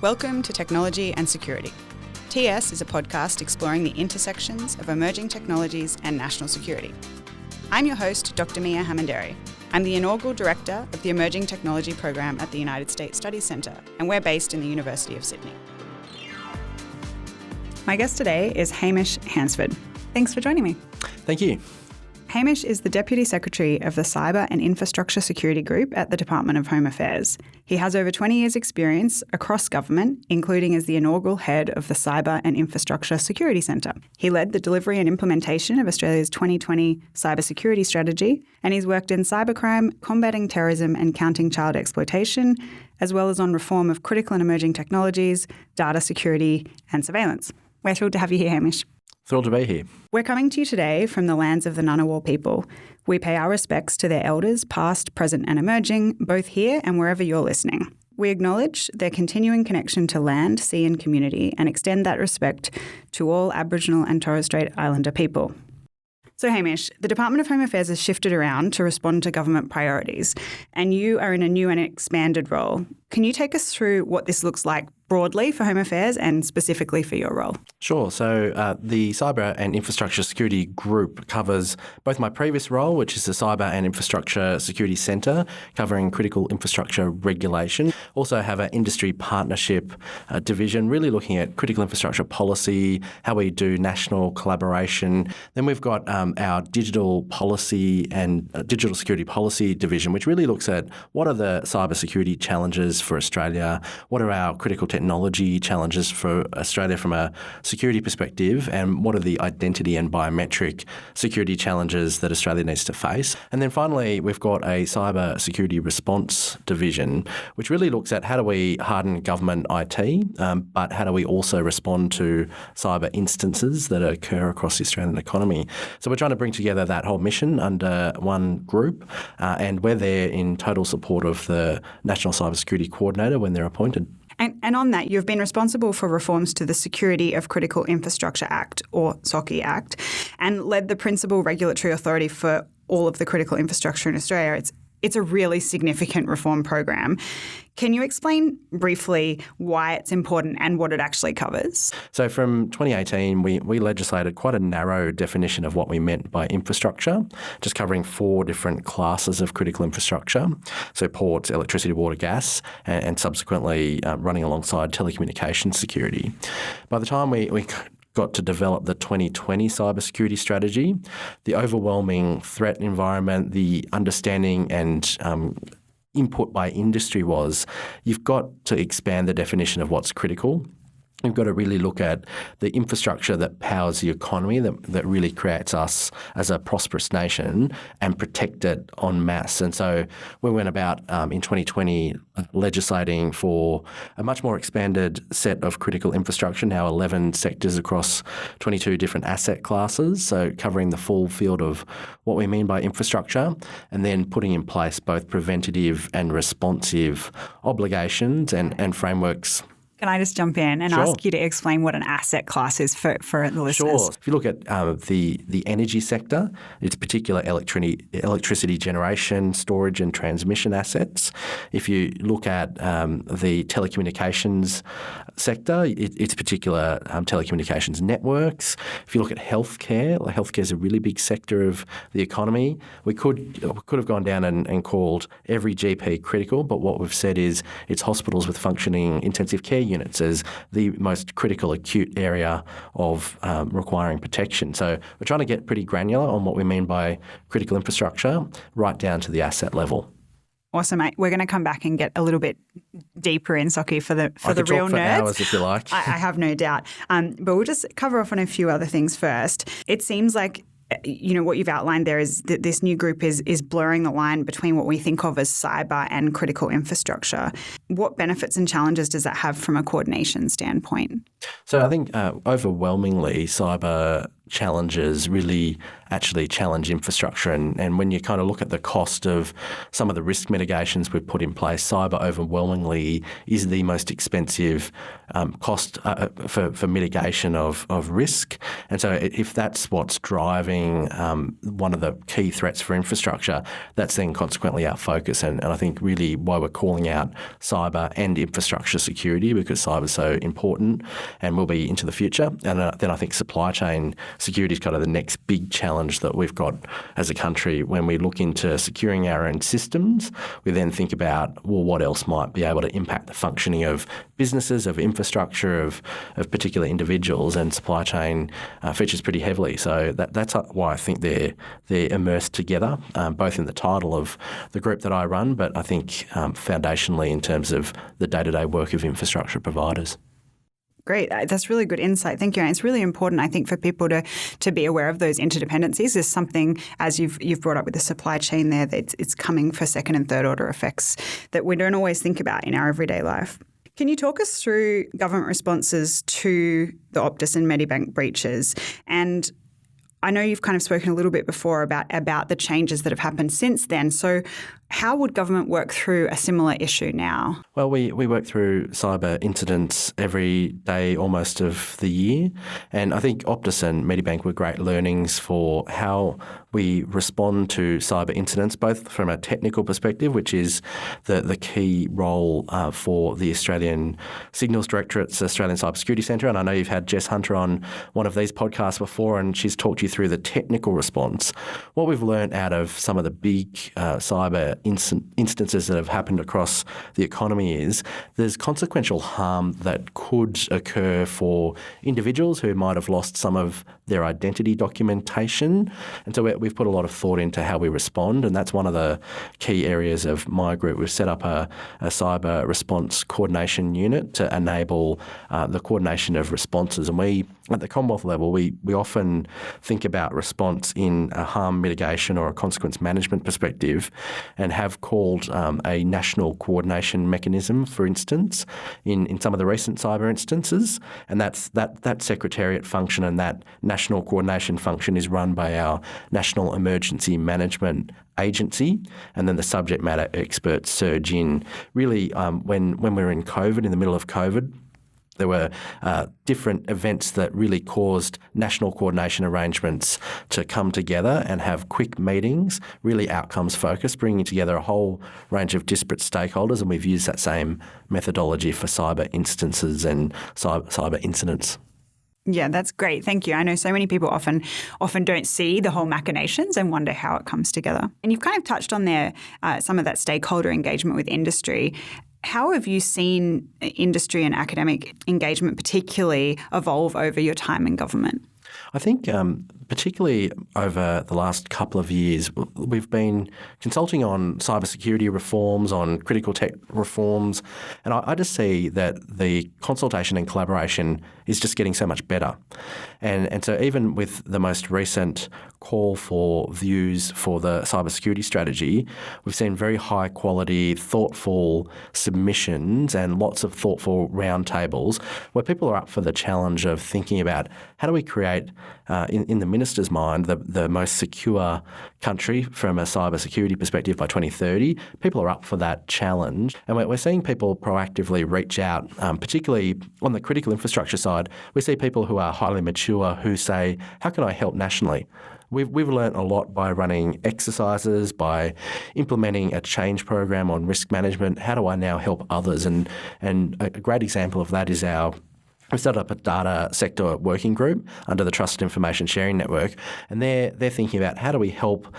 Welcome to Technology and Security. TS is a podcast exploring the intersections of emerging technologies and national security. I'm your host, Dr. Miah Hammond-Errey. I'm the inaugural director of the Emerging Technology Program at the United States Studies Centre, and we're based in the University of Sydney. My guest today is Hamish Hansford. Thanks for joining me. Thank you. Hamish is the Deputy Secretary of the Cyber and Infrastructure Security Group at the Department of Home Affairs. He has over 20 years' experience across government, including as the inaugural head of the Cyber and Infrastructure Security Centre. He led the delivery and implementation of Australia's 2020 Cybersecurity Strategy, and he's worked in cybercrime, combating terrorism and counting child exploitation, as well as on reform of critical and emerging technologies, data security and surveillance. We're thrilled to have you here, Hamish. Thrilled to be here. We're coming to you today from the lands of the Ngunnawal people. We pay our respects to their elders, past, present and emerging, both here and wherever you're listening. We acknowledge their continuing connection to land, sea and community and extend that respect to all Aboriginal and Torres Strait Islander people. So Hamish, the Department of Home Affairs has shifted around to respond to government priorities, and you are in a new and expanded role. Can you take us through what this looks like broadly for Home Affairs and specifically for your role? Sure. So the Cyber and Infrastructure Security Group covers both my previous role, which is the Cyber and Infrastructure Security Centre, covering critical infrastructure regulation. Also have an industry partnership division, really looking at critical infrastructure policy, how we do national collaboration. Then we've got our digital policy and digital security policy division, which really looks at what are the cybersecurity challenges for Australia, what are our critical technology challenges for Australia from a security perspective, and what are the identity and biometric security challenges that Australia needs to face. And then finally, we've got a cyber security response division, which really looks at how do we harden government IT, but how do we also respond to cyber instances that occur across the Australian economy. So we're trying to bring together that whole mission under one group, and we're there in total support of the National Cybersecurity Coordinator when they're appointed. And on that, you've been responsible for reforms to the Security of Critical Infrastructure Act, or SOCI Act, and led the principal regulatory authority for all of the critical infrastructure in Australia. It's a really significant reform program. Can you explain briefly why it's important and what it actually covers? So from 2018, we legislated quite a narrow definition of what we meant by infrastructure, just covering 4 different classes of critical infrastructure. So ports, electricity, water, gas, and subsequently running alongside telecommunications security. By the time we got to develop the 2020 Cybersecurity Strategy, the overwhelming threat environment, the understanding and input by industry was you've got to expand the definition of what's critical. We've got to really look at the infrastructure that powers the economy, that really creates us as a prosperous nation, and protect it en masse. And so we went about in 2020 legislating for a much more expanded set of critical infrastructure, now 11 sectors across 22 different asset classes, so covering the full field of what we mean by infrastructure, and then putting in place both preventative and responsive obligations and frameworks. Can I just jump in and ask you to explain what an asset class is for the listeners? Sure. If you look at the energy sector, it's particular electricity generation, storage and transmission assets. If you look at the telecommunications sector, it's particular telecommunications networks. If you look at healthcare is a really big sector of the economy. We could have gone down and called every GP critical, but what we've said is it's hospitals with functioning intensive care units as the most critical acute area of requiring protection. So we're trying to get pretty granular on what we mean by critical infrastructure, right down to the asset level. Awesome, mate. We're going to come back and get a little bit deaper in SOCI for the real nerds. For hours if you like. I have no doubt. But we'll just cover off on a few other things first. It seems like what you've outlined there is that this new group is blurring the line between what we think of as cyber and critical infrastructure. What benefits and challenges does that have from a coordination standpoint? So I think overwhelmingly cyber challenges really actually challenge infrastructure. And when you kind of look at the cost of some of the risk mitigations we've put in place, cyber overwhelmingly is the most expensive cost for mitigation of risk. And so if that's what's driving one of the key threats for infrastructure, that's then consequently our focus. And I think really why we're calling out cyber and infrastructure security, because cyber is so important and will be into the future. And then I think supply chain security is kind of the next big challenge that we've got as a country. When we look into securing our own systems, we then think about, well, what else might be able to impact the functioning of businesses, of infrastructure, of particular individuals, and supply chain features pretty heavily. So that's why I think they're immersed together, both in the title of the group that I run, but I think foundationally in terms of the day-to-day work of infrastructure providers. Great. That's really good insight. Thank you. And it's really important, I think, for people to be aware of those interdependencies. There's something, as you've brought up with the supply chain there, that it's coming for second and third order effects that we don't always think about in our everyday life. Can you talk us through government responses to the Optus and Medibank breaches? And I know you've kind of spoken a little bit before about the changes that have happened since then. So how would government work through a similar issue now? Well, we work through cyber incidents every day almost of the year. And I think Optus and Medibank were great learnings for how we respond to cyber incidents, both from a technical perspective, which is the key role for the Australian Signals Directorate's Australian Cybersecurity Centre. And I know you've had Jess Hunter on one of these podcasts before, and she's talked you through the technical response. What we've learned out of some of the big cyber instances that have happened across the economy is there's consequential harm that could occur for individuals who might have lost some of their identity documentation. And so we've put a lot of thought into how we respond, and that's one of the key areas of my group. We've set up a cyber response coordination unit to enable the coordination of responses. And we, at the Commonwealth level, we often think about response in a harm mitigation or a consequence management perspective, and have called a national coordination mechanism, for instance, in some of the recent cyber instances. And that secretariat function and that national coordination function is run by our National Emergency Management Agency, and then the subject matter experts surge in. Really, when we were in COVID, in the middle of COVID, there were different events that really caused national coordination arrangements to come together and have quick meetings, really outcomes focused, bringing together a whole range of disparate stakeholders. And we've used that same methodology for cyber instances and cyber incidents. Yeah, that's great. Thank you. I know so many people often don't see the whole machinations and wonder how it comes together. And you've kind of touched on there some of that stakeholder engagement with industry. How have you seen industry and academic engagement particularly evolve over your time in government? I think particularly over the last couple of years, we've been consulting on cybersecurity reforms, on critical tech reforms, and I just see that the consultation and collaboration is just getting so much better. And so even with the most recent call for views for the cybersecurity strategy, we've seen very high quality, thoughtful submissions and lots of thoughtful roundtables where people are up for the challenge of thinking about how do we create, in the minister's mind, the most secure country from a cybersecurity perspective by 2030. People are up for that challenge. And we're seeing people proactively reach out, particularly on the critical infrastructure side. We see people who are highly mature who say, how can I help nationally? We've learned a lot by running exercises, by implementing a change program on risk management. How do I now help others? And a great example of that is we've set up a data sector working group under the Trusted Information Sharing Network, and they're thinking about how do we help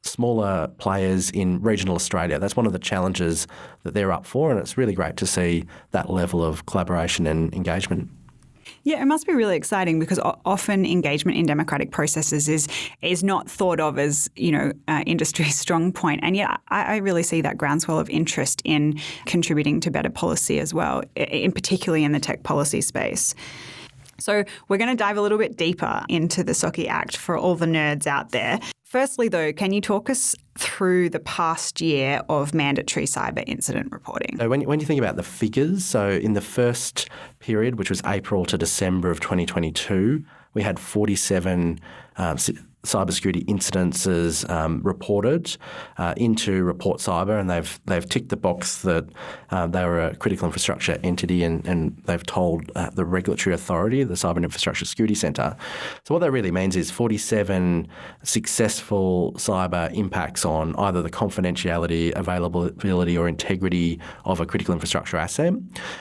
smaller players in regional Australia. That's one of the challenges that they're up for, and it's really great to see that level of collaboration and engagement. Yeah, it must be really exciting because often engagement in democratic processes is not thought of as, industry's strong point. And yet I really see that groundswell of interest in contributing to better policy as well, particularly in the tech policy space. So we're going to dive a little bit deeper into the SOCI Act for all the nerds out there. Firstly, though, can you talk us through the past year of mandatory cyber incident reporting? So when you think about the figures, so in the first period, which was April to December of 2022, we had 47 cybersecurity incidences reported into Report Cyber, and they've ticked the box that they were a critical infrastructure entity, and they've told the regulatory authority, the Cyber and Infrastructure Security Centre. So what that really means is 47 successful cyber impacts on either the confidentiality, availability or integrity of a critical infrastructure asset.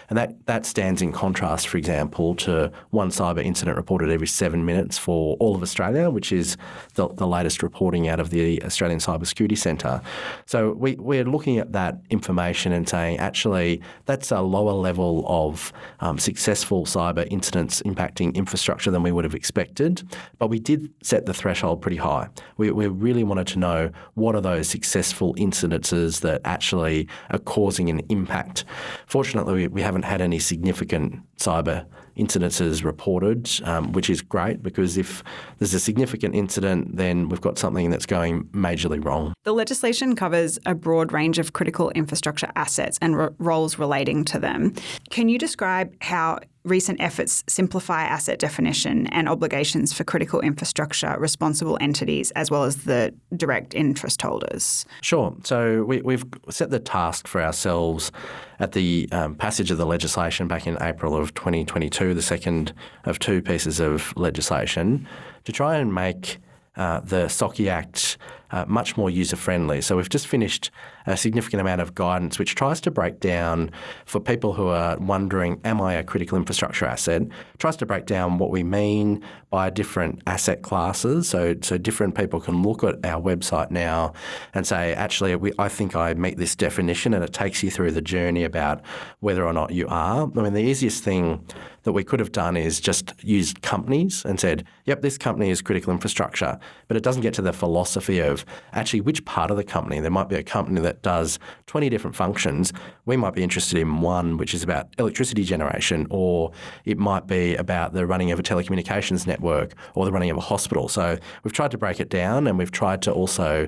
And that stands in contrast, for example, to one cyber incident reported every 7 minutes for all of Australia, which is the latest reporting out of the Australian Cybersecurity Centre. So we're looking at that information and saying, actually, that's a lower level of successful cyber incidents impacting infrastructure than we would have expected. But we did set the threshold pretty high. We really wanted to know what are those successful incidences that actually are causing an impact. Fortunately, we haven't had any significant cyber incidences reported, which is great, because if there's a significant incident, then we've got something that's going majorly wrong. The legislation covers a broad range of critical infrastructure assets and roles relating to them. Can you describe how recent efforts simplify asset definition and obligations for critical infrastructure responsible entities as well as the direct interest holders? Sure. So we've set the task for ourselves at the passage of the legislation back in April of 2022, the second of two pieces of legislation, to try and make the SOCI Act much more user-friendly. So we've just finished a significant amount of guidance which tries to break down, for people who are wondering, am I a critical infrastructure asset, tries to break down what we mean by different asset classes. So different people can look at our website now and say, actually, I think I meet this definition, and it takes you through the journey about whether or not you are. I mean, the easiest thing that we could have done is just used companies and said, yep, this company is critical infrastructure, but it doesn't get to the philosophy of actually which part of the company. There might be a company that does 20 different functions. We might be interested in one which is about electricity generation, or it might be about the running of a telecommunications network or the running of a hospital. So we've tried to break it down, and we've tried to also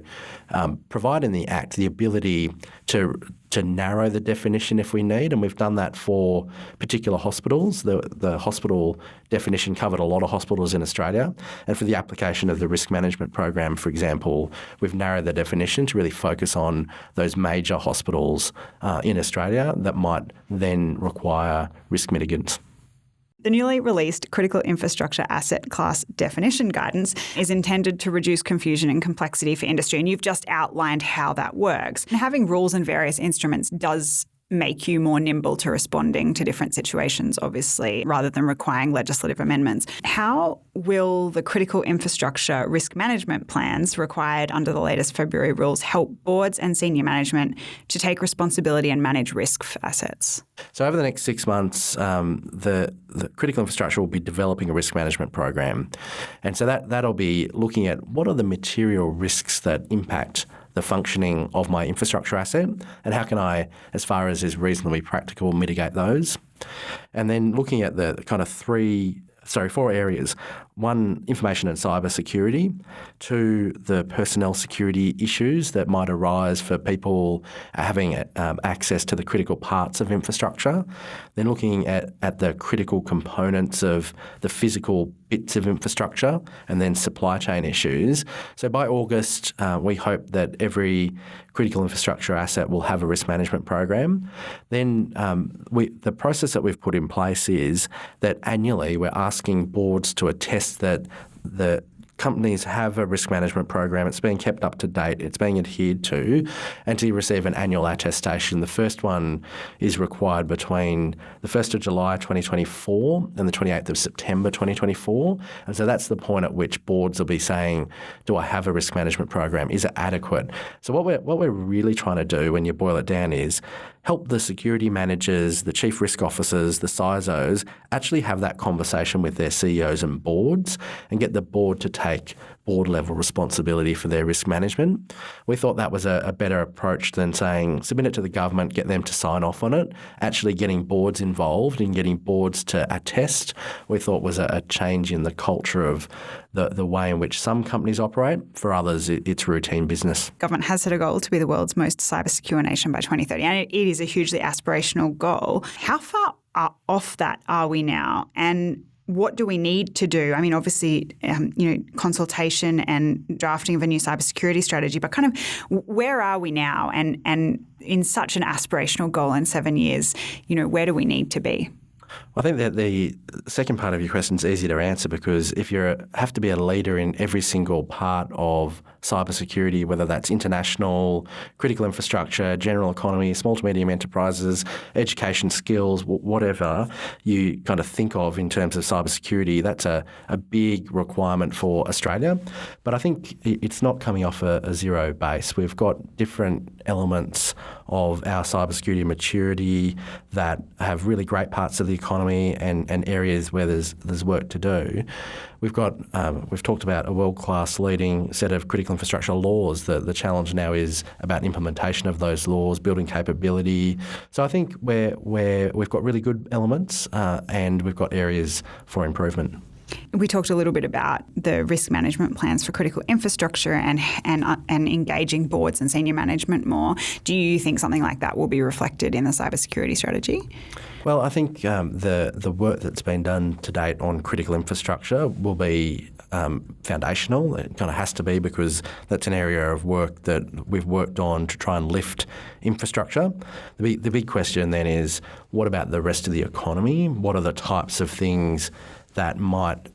provide in the Act the ability to narrow the definition if we need, and we've done that for particular hospitals. The hospital definition covered a lot of hospitals in Australia, and for the application of the risk management program, for example, we've narrowed the definition to really focus on those major hospitals in Australia that might then require risk mitigants. The newly released Critical Infrastructure Asset Class Definition Guidance is intended to reduce confusion and complexity for industry, and you've just outlined how that works. And having rules and various instruments does make you more nimble to responding to different situations, obviously, rather than requiring legislative amendments. How will the critical infrastructure risk management plans required under the latest February rules help boards and senior management to take responsibility and manage risk for assets? So over the next 6 months, the critical infrastructure will be developing a risk management program. And so that'll be looking at what are the material risks that impact the functioning of my infrastructure asset, and how can I, as far as is reasonably practical, mitigate those. And then looking at the kind of four areas. One, information and cyber security. Two, the personnel security issues that might arise for people having access to the critical parts of infrastructure. Then looking at the critical components of the physical bits of infrastructure, and then supply chain issues. So by August, we hope that every critical infrastructure asset will have a risk management program. Then the process that we've put in place is that annually we're asking boards to attest that the companies have a risk management program. It's being kept up to date. It's being adhered to, and to receive an annual attestation. The first one is required between the 1st of July 2024 and the 28th of September 2024. And so that's the point at which boards will be saying, do I have a risk management program? Is it adequate? So what we're really trying to do, when you boil it down, is help the security managers, the chief risk officers, the CISOs actually have that conversation with their CEOs and boards, and get the board to take board-level responsibility for their risk management. We thought that was a better approach than saying submit it to the government, get them to sign off on it. Actually getting boards involved and getting boards to attest, we thought was a change in the culture of the way in which some companies operate. For others, it's routine business. Government has set a goal to be the world's most cyber-secure nation by 2030, and it is a hugely aspirational goal. How far off that are we now? And what do we need to do? I mean, obviously, consultation and drafting of a new cybersecurity strategy, but kind of where are we now? And in such an aspirational goal in 7 years, where do we need to be? I think that the second part of your question is easy to answer, because if you have to be a leader in every single part of cybersecurity, whether that's international, critical infrastructure, general economy, small to medium enterprises, education, skills, whatever you kind of think of in terms of cybersecurity, that's a big requirement for Australia. But I think it's not coming off a zero base. We've got different elements of our cybersecurity maturity that have really great parts of the economy and areas where there's work to do. We've talked about a world-class leading set of critical infrastructure laws. The challenge now is about implementation of those laws, building capability. So I think we've got really good elements and we've got areas for improvement. We talked a little bit about the risk management plans for critical infrastructure and engaging boards and senior management more. Do you think something like that will be reflected in the cybersecurity strategy? Well, I think the work that's been done to date on critical infrastructure will be foundational. It kind of has to be, because that's an area of work that we've worked on to try and lift infrastructure. The big question then is, what about the rest of the economy? What are the types of things that might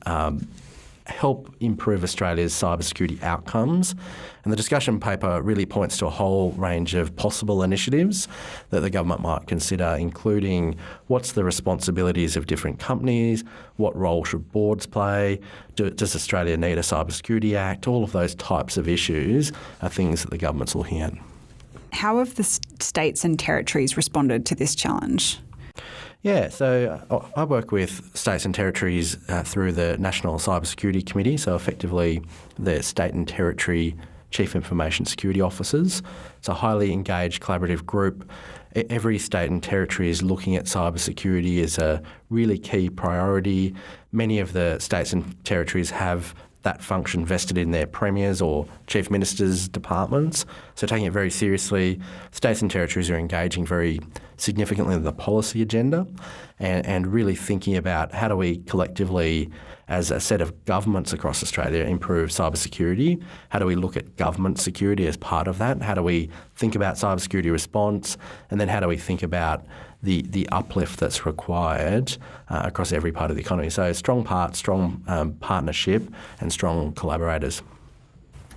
help improve Australia's cybersecurity outcomes? And the discussion paper really points to a whole range of possible initiatives that the government might consider, including what's the responsibilities of different companies, what role should boards play, does Australia need a Cybersecurity Act? All of those types of issues are things that the government's looking at. How have the states and territories responded to this challenge? Yeah, so I work with states and territories through the National Cybersecurity Committee, so effectively the state and territory Chief Information Security Officers. It's a highly engaged collaborative group. Every state and territory is looking at cybersecurity as a really key priority. Many of the states and territories have that function vested in their premiers or chief ministers' departments. So taking it very seriously, states and territories are engaging very significantly in the policy agenda and really thinking about how do we collectively, as a set of governments across Australia, improve cybersecurity? How do we look at government security as part of that? How do we think about cybersecurity response? And then how do we think about the uplift that's required across every part of the economy? So strong partnership and strong collaborators.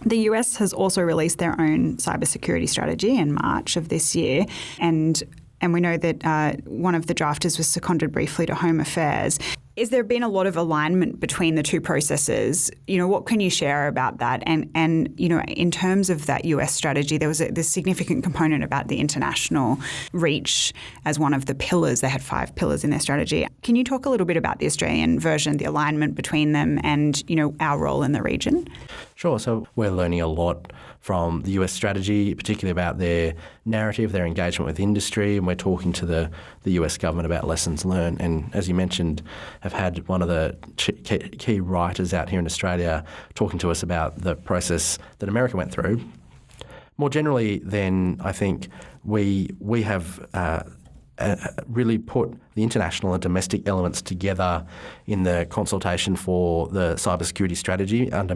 The US has also released their own cybersecurity strategy in March of this year, and we know that one of the drafters was seconded briefly to Home Affairs. Is there been a lot of alignment between the two processes? What can you share about that? And in terms of that US strategy, there was this significant component about the international reach as one of the pillars. They had 5 pillars in their strategy. Can you talk a little bit about the Australian version, the alignment between them and, our role in the region? Sure. So we're learning a lot from the US strategy, particularly about their narrative, their engagement with industry, and we're talking to the US government about lessons learned. And as you mentioned, have had one of the key writers out here in Australia talking to us about the process that America went through. More generally, then, I think we have really put the international and domestic elements together in the consultation for the cybersecurity strategy under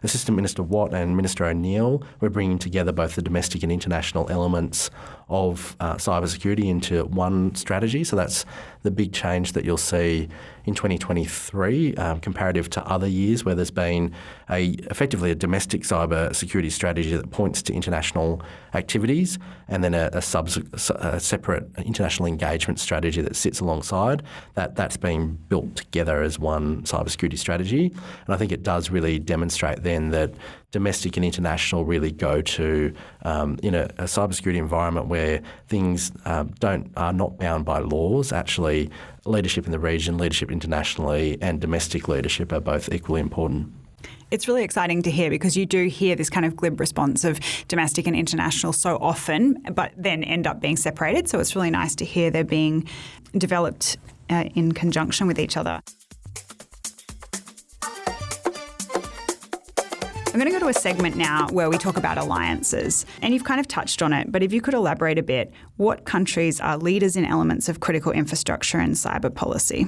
Assistant Minister Watt and Minister O'Neill. We're bringing together both the domestic and international elements of cybersecurity into one strategy. So that's the big change that you'll see in 2023 comparative to other years where there's been effectively a domestic cybersecurity strategy that points to international activities and then a separate international engagement strategy that sits alongside. That's being built together as one cybersecurity strategy. And I think it does really demonstrate then that domestic and international really go to in a cybersecurity environment where things are not bound by laws. Actually, leadership in the region, leadership internationally, and domestic leadership are both equally important. It's really exciting to hear because you do hear this kind of glib response of domestic and international so often, but then end up being separated. So it's really nice to hear they're being developed in conjunction with each other. I'm going to go to a segment now where we talk about alliances. And you've kind of touched on it, but if you could elaborate a bit, what countries are leaders in elements of critical infrastructure and cyber policy?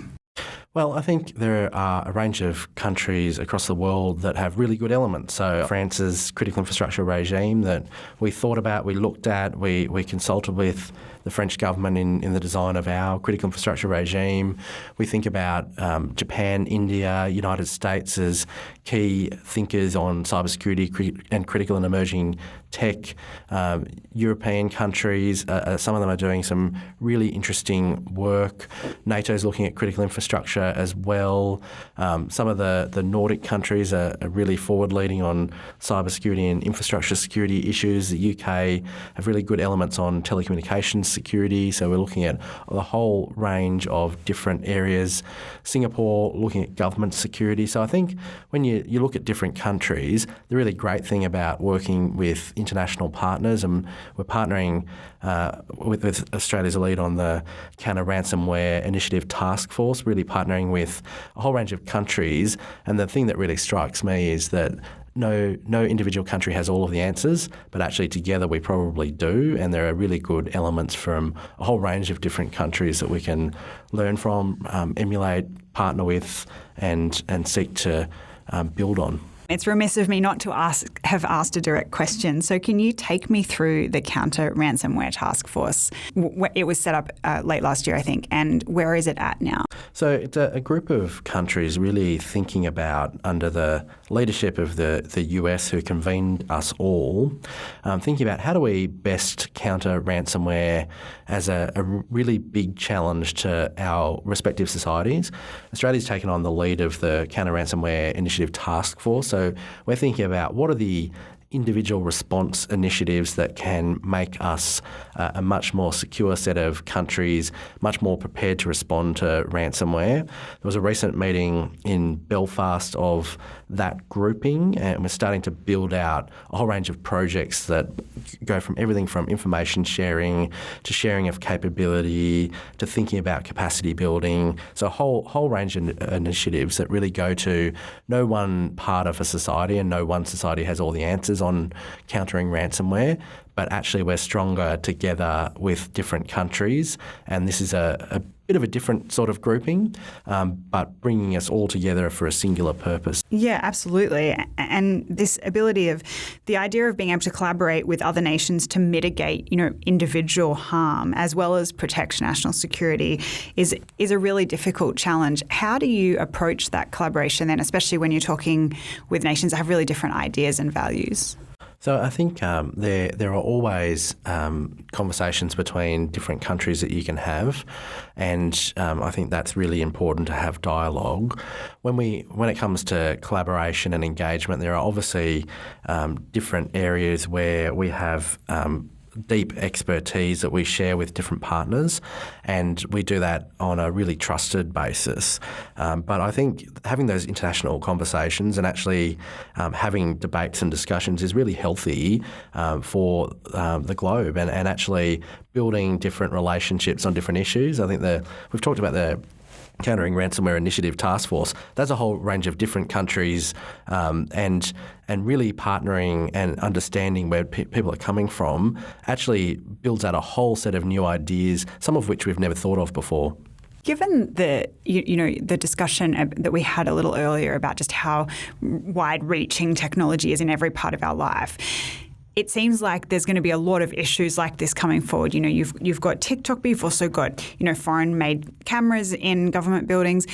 Well, I think there are a range of countries across the world that have really good elements. So France's critical infrastructure regime that we thought about, we looked at, we consulted with the French government in the design of our critical infrastructure regime. We think about Japan, India, United States as key thinkers on cybersecurity and critical and emerging tech. European countries, some of them are doing some really interesting work. NATO's looking at critical infrastructure as well. Some of the Nordic countries are really forward-leading on cybersecurity and infrastructure security issues. The UK have really good elements on telecommunications security, so we're looking at the whole range of different areas. Singapore looking at government security. So I think when you look at different countries, the really great thing about working with international partners, and we're partnering with Australia's lead on the Counter Ransomware Initiative Taskforce, really partnering with a whole range of countries. And the thing that really strikes me is that no individual country has all of the answers, but actually together we probably do, and there are really good elements from a whole range of different countries that we can learn from, emulate, partner with, and seek to build on. It's remiss of me not to have asked a direct question. So can you take me through the Counter Ransomware Task Force? It was set up late last year, I think, and where is it at now? So it's a group of countries really thinking about, under the leadership of the US who convened us all, thinking about how do we best counter ransomware as a really big challenge to our respective societies. Australia's taken on the lead of the Counter Ransomware Initiative Task Force. So we're thinking about what are the individual response initiatives that can make us a much more secure set of countries, much more prepared to respond to ransomware. There was a recent meeting in Belfast of that grouping, and we're starting to build out a whole range of projects that go from everything from information sharing to sharing of capability to thinking about capacity building. So a whole range of initiatives that really go to no one part of a society, and no one society has all the answers on countering ransomware, but actually we're stronger together with different countries, and this is a bit of a different sort of grouping, but bringing us all together for a singular purpose. Yeah, absolutely. And this ability of the idea of being able to collaborate with other nations to mitigate, individual harm as well as protect national security is a really difficult challenge. How do you approach that collaboration then, especially when you're talking with nations that have really different ideas and values? So I think there are always conversations between different countries that you can have, and I think that's really important to have dialogue. When it comes to collaboration and engagement, there are obviously different areas where we have deep expertise that we share with different partners, and we do that on a really trusted basis. But I think having those international conversations and actually having debates and discussions is really healthy for the globe, and actually building different relationships on different issues. I think we've talked about the Countering Ransomware Initiative Task Force. That's a whole range of different countries, and really partnering and understanding where people are coming from actually builds out a whole set of new ideas, some of which we've never thought of before. Given the discussion that we had a little earlier about just how wide-reaching technology is in every part of our life, it seems like there's going to be a lot of issues like this coming forward. You've got TikTok, but you've also got foreign-made cameras in government buildings.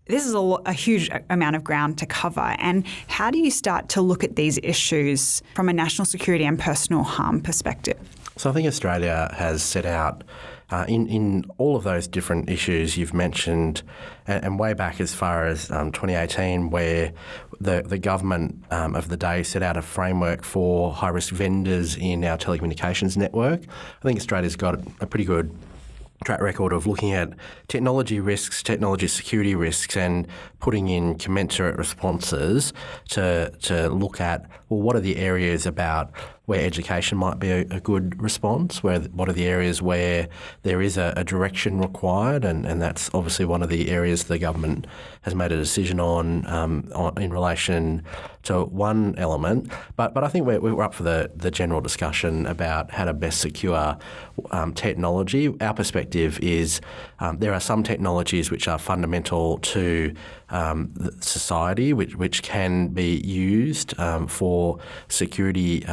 This is a huge amount of ground to cover. And how do you start to look at these issues from a national security and personal harm perspective? So I think Australia has set out in all of those different issues you've mentioned, and way back as far as 2018, where the government of the day set out a framework for high-risk vendors in our telecommunications network. I think Australia's got a pretty good track record of looking at technology risks, technology security risks, and putting in commensurate responses to look at, well, what are the areas about where education might be a good response, what are the areas where there is a direction required, and that's obviously one of the areas the government has made a decision on in relation to one element. But I think we're up for the general discussion about how to best secure technology. Our perspective is there are some technologies which are fundamental to society, which can be used for security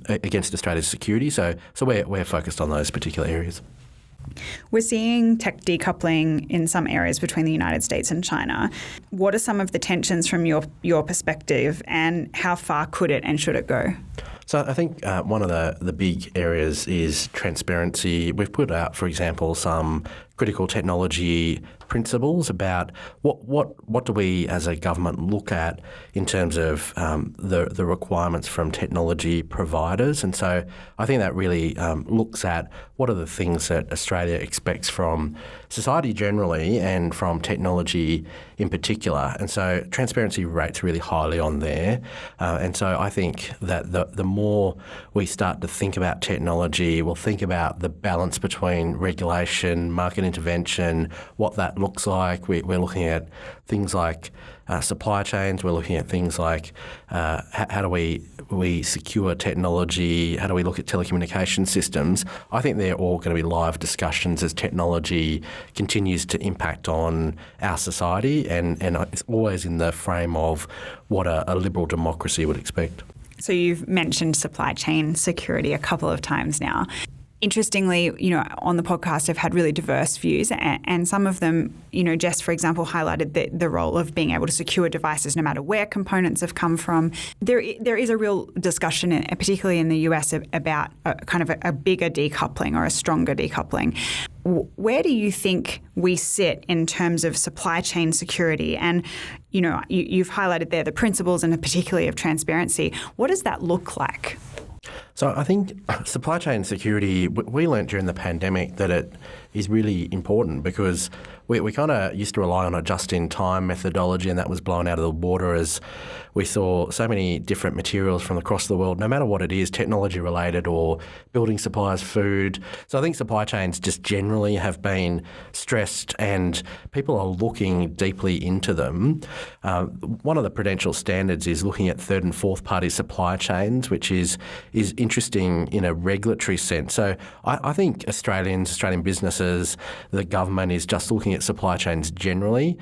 against Australia's security. So we're focused on those particular areas. We're seeing tech decoupling in some areas between the United States and China. What are some of the tensions from your perspective, and how far could it and should it go? So I think one of the big areas is transparency. We've put out, for example, some critical technology principles about what do we as a government look at in terms of the requirements from technology providers. And so I think that really looks at what are the things that Australia expects from society generally and from technology in particular. And so transparency rates really highly on there. And so I think that the more we start to think about technology, we'll think about the balance between regulation, market intervention, what that looks like. We're looking at things like supply chains. We're looking at things like how do we secure technology? How do we look at telecommunication systems? I think they're all going to be live discussions as technology continues to impact on our society, and it's always in the frame of what a liberal democracy would expect. So you've mentioned supply chain security a couple of times now. Interestingly, on the podcast, I've had really diverse views, and some of them, Jess, for example, highlighted the role of being able to secure devices no matter where components have come from. There is a real discussion, particularly in the US, about a bigger decoupling or a stronger decoupling. Where do you think we sit in terms of supply chain security? And, you've highlighted there the principles and particularly of transparency. What does that look like? So I think supply chain security, we learnt during the pandemic that it is really important because we kind of used to rely on a just-in-time methodology, and that was blown out of the water as we saw so many different materials from across the world, no matter what it is, technology-related or building supplies, food. So I think supply chains just generally have been stressed, and people are looking deeply into them. One of the prudential standards is looking at third and fourth party supply chains, which is interesting in a regulatory sense. So I think Australian businesses, the government is just looking at supply chains generally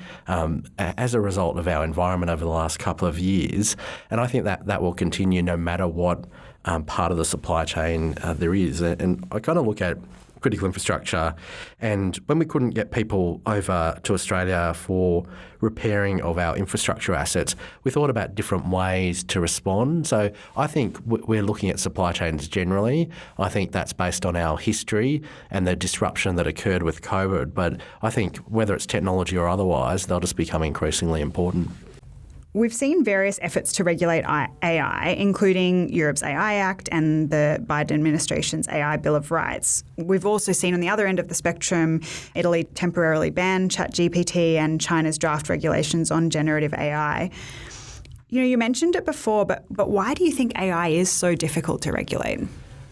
as a result of our environment over the last couple of years. And I think that will continue no matter what part of the supply chain there is. And I kind of look at critical infrastructure, and when we couldn't get people over to Australia for repairing of our infrastructure assets, we thought about different ways to respond. So I think we're looking at supply chains generally. I think that's based on our history and the disruption that occurred with COVID. But I think whether it's technology or otherwise, they'll just become increasingly important. We've seen various efforts to regulate AI, including Europe's AI Act and the Biden administration's AI Bill of Rights. We've also seen on the other end of the spectrum, Italy temporarily ban ChatGPT and China's draft regulations on generative AI. You mentioned it before, but why do you think AI is so difficult to regulate?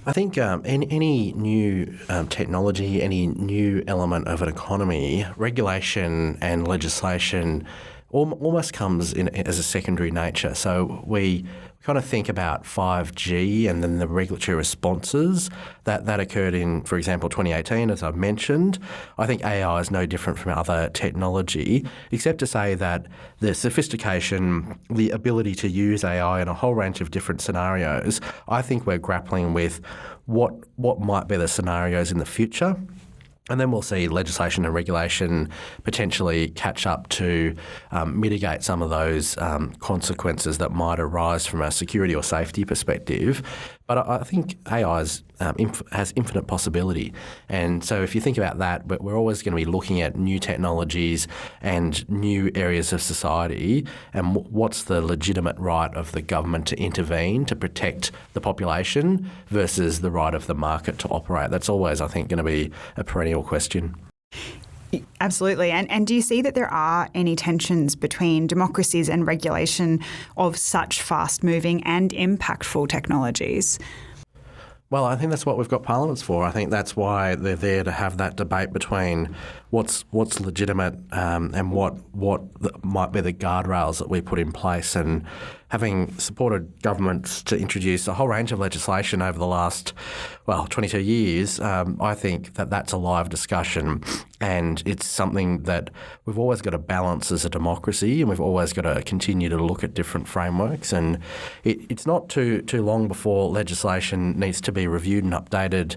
I think any new technology, any new element of an economy, regulation and legislation almost comes in as a secondary nature. So we kind of think about 5G and then the regulatory responses that occurred in, for example, 2018, as I've mentioned. I think AI is no different from other technology, except to say that the sophistication, the ability to use AI in a whole range of different scenarios, I think we're grappling with what might be the scenarios in the future. And then we'll see legislation and regulation potentially catch up to mitigate some of those consequences that might arise from a security or safety perspective. But I think AI has infinite possibility. And so if you think about that, but we're always going to be looking at new technologies and new areas of society and what's the legitimate right of the government to intervene to protect the population versus the right of the market to operate. That's always, I think, going to be a perennial question. Absolutely. And do you see that there are any tensions between democracies and regulation of such fast-moving and impactful technologies? Well, I think that's what we've got parliaments for. I think that's why they're there, to have that debate between what's legitimate and what might be the guardrails that we put in place. And having supported governments to introduce a whole range of legislation over the last, 22 years, I think that that's a live discussion, and it's something that we've always got to balance as a democracy, and we've always got to continue to look at different frameworks. And it's not too long before legislation needs to be reviewed and updated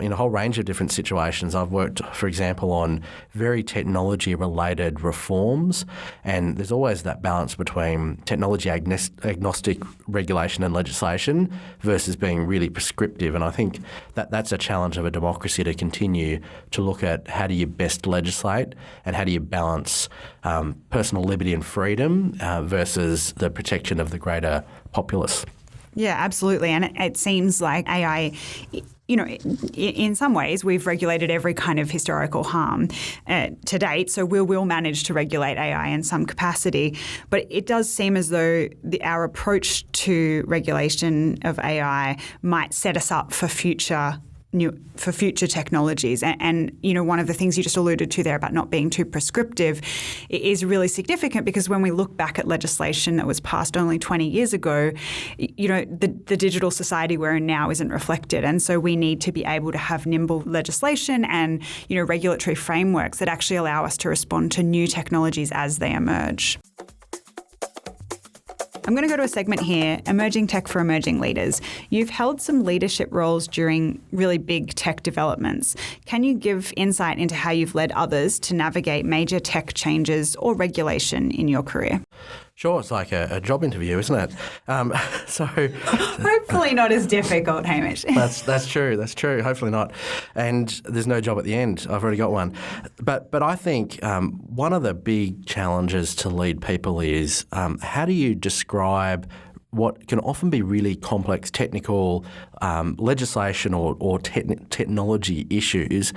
in a whole range of different situations. I've worked, for example, on very technology-related reforms, and there's always that balance between technology agnostic regulation and legislation versus being really prescriptive. And I think that that's a challenge of a democracy, to continue to look at how do you best legislate and how do you balance personal liberty and freedom versus the protection of the greater populace. Yeah, absolutely. And it seems like AI, in some ways we've regulated every kind of historical harm to date, so we will manage to regulate AI in some capacity. But it does seem as though our approach to regulation of AI might set us up for future technologies. And one of the things you just alluded to there about not being too prescriptive is really significant, because when we look back at legislation that was passed only 20 years ago, the digital society we're in now isn't reflected. And so we need to be able to have nimble legislation and, regulatory frameworks that actually allow us to respond to new technologies as they emerge. I'm going to go to a segment here, Emerging Tech for Emerging Leaders. You've held some leadership roles during really big tech developments. Can you give insight into how you've led others to navigate major tech changes or regulation in your career? Sure, it's like a job interview, isn't it? Hopefully not as difficult, Hamish. That's true. Hopefully not. And there's no job at the end. I've already got one. But I think one of the big challenges to lead people is how do you describe what can often be really complex technical legislation or technology issues,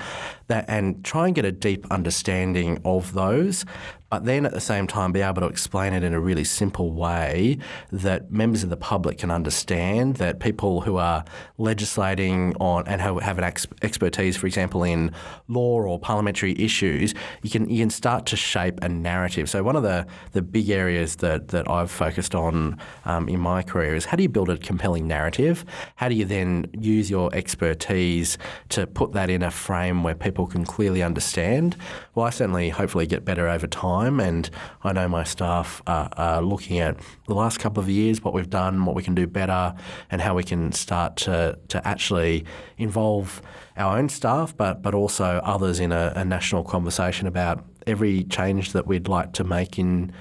and try and get a deep understanding of those, but then at the same time be able to explain it in a really simple way that members of the public can understand, that people who are legislating on and have an expertise, for example, in law or parliamentary issues, you can start to shape a narrative. So one of the big areas that I've focused on in my career is how do you build a compelling narrative? How do you then use your expertise to put that in a frame where people can clearly understand? Well, I certainly hopefully get better over time, and I know my staff are looking at the last couple of years, what we've done, what we can do better, and how we can start to actually involve our own staff, but also others in a national conversation about every change that we'd like to make in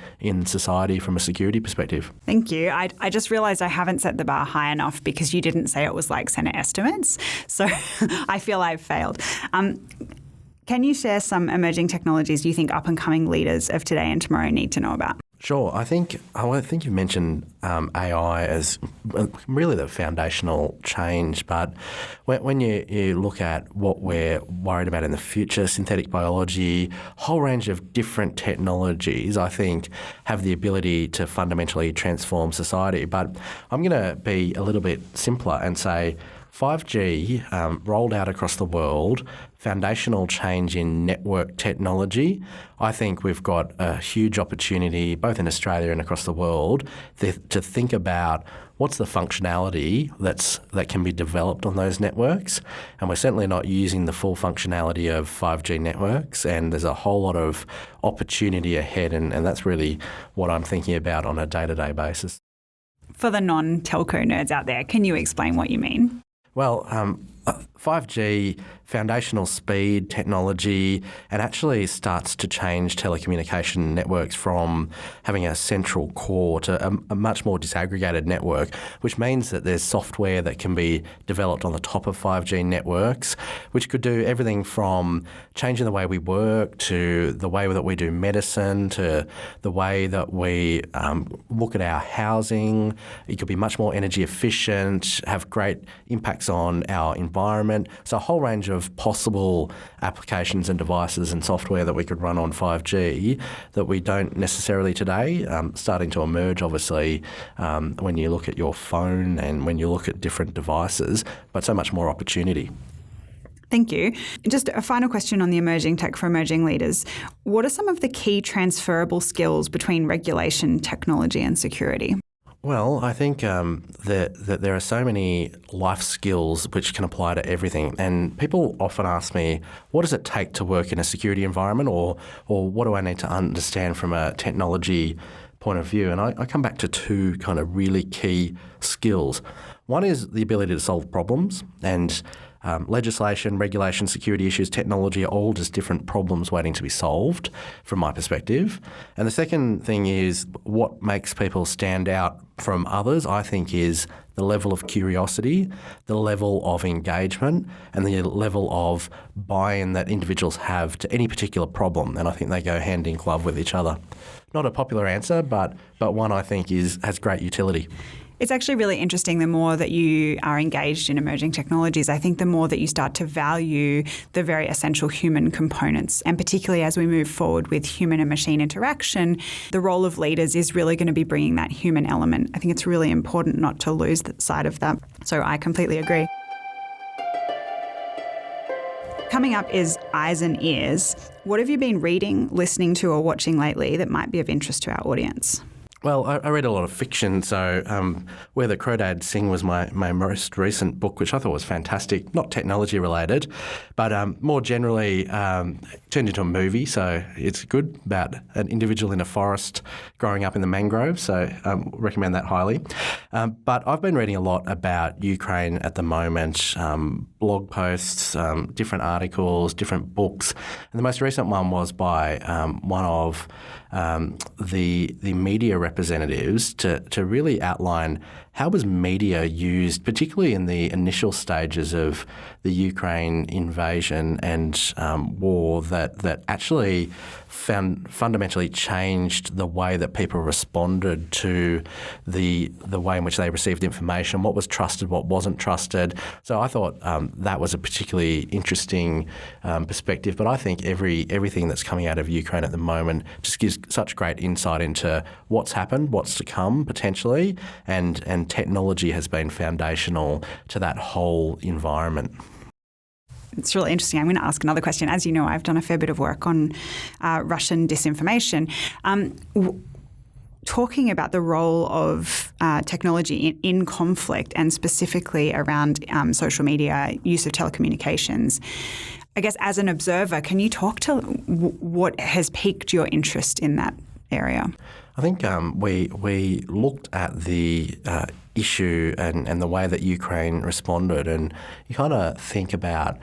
society from a security perspective. Thank you. I just realised I haven't set the bar high enough because you didn't say it was like Senate estimates. So I feel I've failed. Can you share some emerging technologies you think up-and-coming leaders of today and tomorrow need to know about? Sure. I think you mentioned AI as really the foundational change, but when you look at what we're worried about in the future, synthetic biology, a whole range of different technologies, I think, have the ability to fundamentally transform society. But I'm going to be a little bit simpler and say 5G rolled out across the world, foundational change in network technology. I think we've got a huge opportunity, both in Australia and across the world, to think about what's the functionality that can be developed on those networks. And we're certainly not using the full functionality of 5G networks, and there's a whole lot of opportunity ahead, and that's really what I'm thinking about on a day-to-day basis. For the non-telco nerds out there, can you explain what you mean? Well, 5G, foundational speed technology, and actually starts to change telecommunication networks from having a central core to a much more disaggregated network, which means that there's software that can be developed on the top of 5G networks, which could do everything from changing the way we work to the way that we do medicine to the way that we look at our housing. It could be much more energy efficient, have great impacts on our environment. So a whole range of possible applications and devices and software that we could run on 5G that we don't necessarily today, starting to emerge obviously when you look at your phone and when you look at different devices, but so much more opportunity. Thank you. Just a final question on the emerging tech for emerging leaders. What are some of the key transferable skills between regulation, technology and security? Well, I think that there are so many life skills which can apply to everything. And people often ask me, what does it take to work in a security environment, or what do I need to understand from a technology point of view? And I come back to two kind of really key skills. One is the ability to solve problems, and legislation, regulation, security issues, technology are all just different problems waiting to be solved from my perspective. And the second thing is what makes people stand out from others, I think, is the level of curiosity, the level of engagement and the level of buy-in that individuals have to any particular problem. And I think they go hand in glove with each other. Not a popular answer, but one I think has great utility. It's actually really interesting. The more that you are engaged in emerging technologies, I think the more that you start to value the very essential human components. And particularly as we move forward with human and machine interaction, the role of leaders is really going to be bringing that human element. I think it's really important not to lose that side of that. So I completely agree. Coming up is Eyes and Ears. What have you been reading, listening to or watching lately that might be of interest to our audience? Well, I read a lot of fiction, so Where the Crawdads Sing was my most recent book, which I thought was fantastic, not technology related, but more generally turned into a movie, so it's good, about an individual in a forest growing up in the mangroves, so recommend that highly. But I've been reading a lot about Ukraine at the moment, blog posts, different articles, different books, and the most recent one was by one of the media representatives to really outline how was media used, particularly in the initial stages of the Ukraine invasion and war, that actually fundamentally changed the way that people responded to the way in which they received information, what was trusted, what wasn't trusted. So I thought that was a particularly interesting perspective. But I think everything that's coming out of Ukraine at the moment just gives such great insight into what's happened, what's to come potentially, and technology has been foundational to that whole environment. It's really interesting. I'm going to ask another question. As you know, I've done a fair bit of work on Russian disinformation. Talking about the role of technology in conflict and specifically around social media, use of telecommunications, I guess as an observer, can you talk to what has piqued your interest in that area? I think we looked at the issue and the way that Ukraine responded, and you kind of think about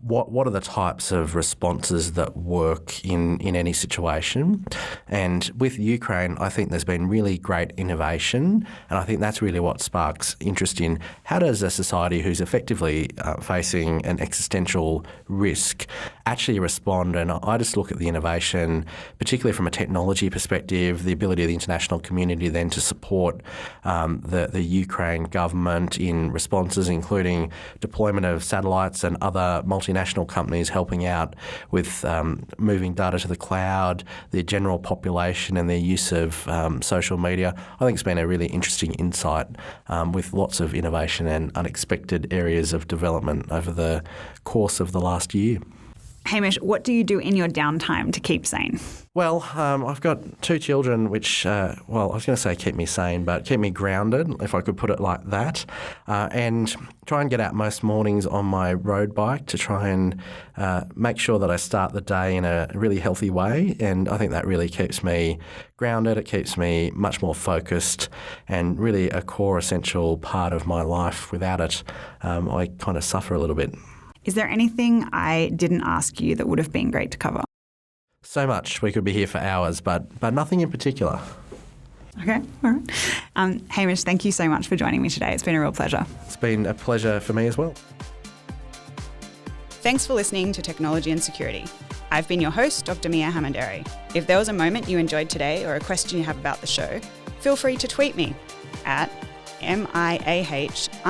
what are the types of responses that work in any situation. And with Ukraine, I think there's been really great innovation, and I think that's really what sparks interest in how does a society who's effectively facing an existential risk actually respond. And I just look at the innovation, particularly from a technology perspective, the ability of the international community then to support the Ukraine government in responses, including deployment of satellites and other multinational companies helping out with moving data to the cloud, the general population and their use of social media. I think it's been a really interesting insight with lots of innovation and unexpected areas of development over the course of the last year. Hamish, what do you do in your downtime to keep sane? Well, I've got two children which, I was going to say keep me sane, but keep me grounded, if I could put it like that, and try and get out most mornings on my road bike to try and make sure that I start the day in a really healthy way. And I think that really keeps me grounded. It keeps me much more focused and really a core essential part of my life. Without it, I kind of suffer a little bit. Is there anything I didn't ask you that would have been great to cover? So much. We could be here for hours, but nothing in particular. Okay, all right. Hamish, thank you so much for joining me today. It's been a real pleasure. It's been a pleasure for me as well. Thanks for listening to Technology and Security. I've been your host, Dr. Miah Hammond-Errey. If there was a moment you enjoyed today or a question you have about the show, feel free to tweet me at MIAH_HE.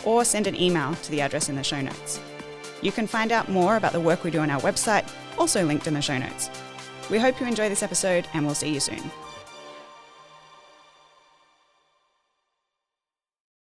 or send an email to the address in the show notes. You can find out more about the work we do on our website, also linked in the show notes. We hope you enjoy this episode, and we'll see you soon.